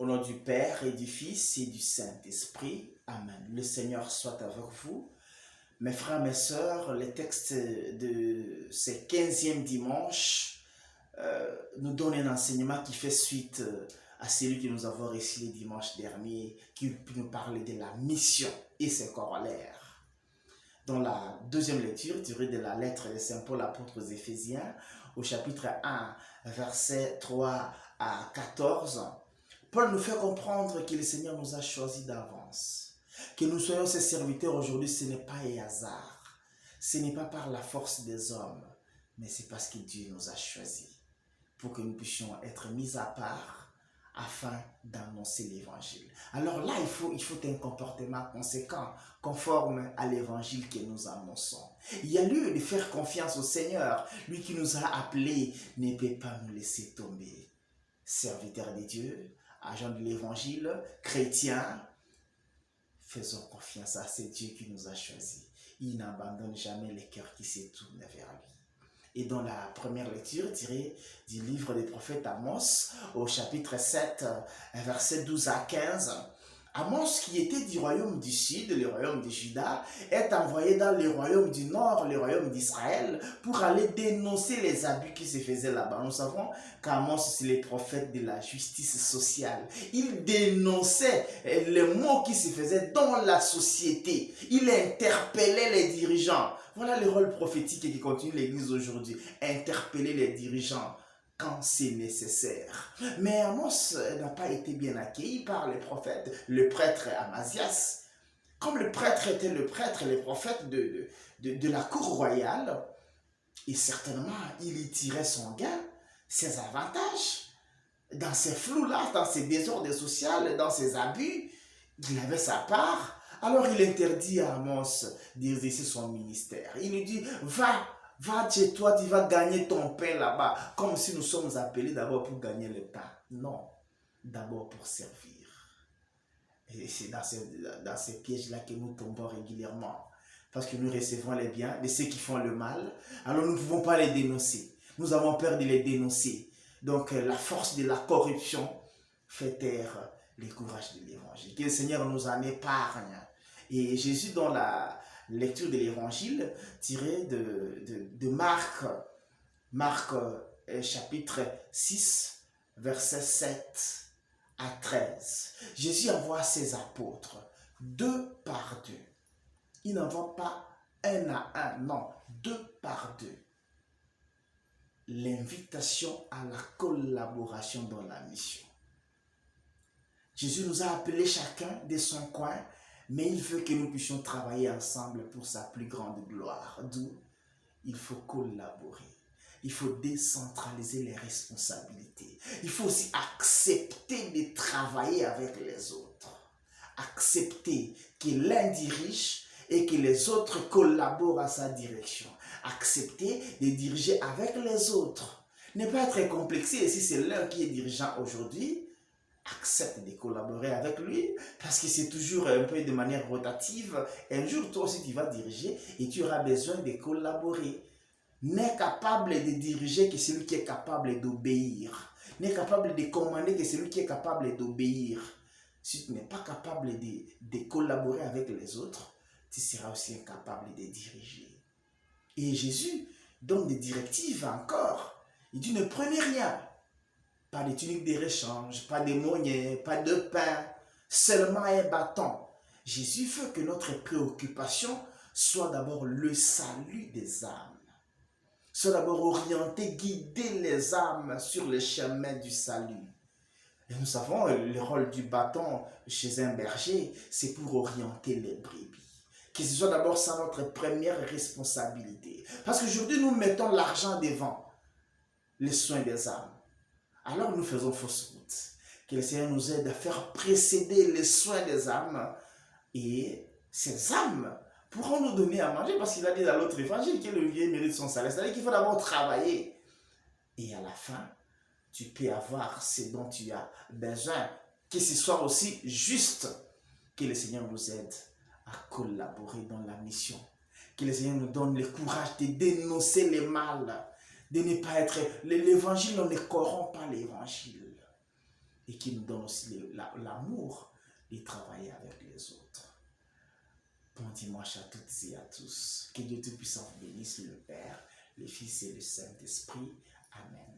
Au nom du Père et du Fils et du Saint-Esprit. Amen. Le Seigneur soit avec vous. Mes frères, mes sœurs, les textes de ce 15e dimanche nous donnent un enseignement qui fait suite à celui que nous avons reçu le dimanche dernier, qui nous parlait de la mission et ses corollaires. Dans la deuxième lecture, tirée de la lettre de Saint Paul apôtre aux Éphésiens, au chapitre 1, versets 3 à 14, Paul nous fait comprendre que le Seigneur nous a choisis d'avance. Que nous soyons ses serviteurs aujourd'hui, ce n'est pas un hasard. Ce n'est pas par la force des hommes, mais c'est parce que Dieu nous a choisis pour que nous puissions être mis à part afin d'annoncer l'évangile. Alors là, il faut un comportement conséquent, conforme à l'évangile que nous annonçons. Il y a lieu de faire confiance au Seigneur. Lui qui nous a appelés ne peut pas nous laisser tomber. Serviteurs de Dieu, agents de l'évangile, chrétiens, faisons confiance à ce Dieu qui nous a choisis. Il n'abandonne jamais les cœurs qui se tournent vers lui. Et dans la première lecture tirée du livre des prophètes Amos, au chapitre 7, versets 12 à 15, Amos, qui était du royaume du sud, le royaume de Juda, est envoyé dans le royaume du nord, le royaume d'Israël, pour aller dénoncer les abus qui se faisaient là-bas. Nous savons qu'Amos, c'est le prophète de la justice sociale. Il dénonçait les maux qui se faisaient dans la société. Il interpellait les dirigeants. Voilà le rôle prophétique qui continue l'Église aujourd'hui. Interpeller les dirigeants quand c'est nécessaire. Mais Amos n'a pas été bien accueilli par les prophètes, le prêtre Amasias. Comme le prêtre était le prêtre, les prophètes de la cour royale, et certainement il y tirait son gain, ses avantages. Dans ces flous-là, dans ces désordres sociaux, dans ces abus, il avait sa part. Alors il interdit à Amos d'exercer son ministère. Il lui dit, va chez toi, tu vas gagner ton pain là-bas. Comme si nous sommes appelés d'abord pour gagner le pain. Non, d'abord pour servir. Et c'est dans ces pièges-là que nous tombons régulièrement. Parce que nous recevons les biens de ceux qui font le mal. Alors nous ne pouvons pas les dénoncer. Nous avons peur de les dénoncer. Donc la force de la corruption fait taire le courage de l'évangile. Que le Seigneur nous en épargne. Et Jésus, dans la lecture de l'évangile tirée de Marc chapitre 6, versets 7 à 13. Jésus envoie ses apôtres, 2 par 2. Il n'envoie pas un à un, non, 2 par 2. L'invitation à la collaboration dans la mission. Jésus nous a appelés chacun de son coin, mais il veut que nous puissions travailler ensemble pour sa plus grande gloire. D'où il faut collaborer. Il faut décentraliser les responsabilités. Il faut aussi accepter de travailler avec les autres. Accepter que l'un dirige et que les autres collaborent à sa direction. Accepter de diriger avec les autres. Ne pas être complexé. Et si c'est l'un qui est dirigeant aujourd'hui, accepte de collaborer avec lui, parce que c'est toujours un peu de manière rotative. Un jour, toi aussi, tu vas diriger et tu auras besoin de collaborer. N'est capable de diriger que celui qui est capable d'obéir. N'est capable de commander que celui qui est capable d'obéir. Si tu n'es pas capable de collaborer avec les autres, tu seras aussi incapable de diriger. Et Jésus donne des directives encore. Il dit, ne prenez rien. Pas de tunique de rechange, pas de monnaie, pas de pain, seulement un bâton. Jésus veut que notre préoccupation soit d'abord le salut des âmes. Soit d'abord orienter, guider les âmes sur le chemin du salut. Et nous savons, le rôle du bâton chez un berger, c'est pour orienter les brebis. Que ce soit d'abord ça notre première responsabilité. Parce qu'aujourd'hui, nous mettons l'argent devant les soins des âmes. Alors nous faisons fausse route. Que le Seigneur nous aide à faire précéder les soins des âmes. Et ces âmes pourront nous donner à manger, parce qu'il a dit dans l'autre évangile que le vieux mérite son salaire. C'est-à-dire qu'il faut d'abord travailler. Et à la fin, tu peux avoir ce dont tu as besoin. Que ce soit aussi juste. Que le Seigneur nous aide à collaborer dans la mission. Que le Seigneur nous donne le courage de dénoncer le mal. De ne pas être... L'évangile, on ne corrompt pas l'évangile. et qui nous donne aussi l'amour de travailler avec les autres. Bon dimanche à toutes et à tous. Que Dieu Tout-Puissant vous bénisse, le Père, le Fils et le Saint-Esprit. Amen.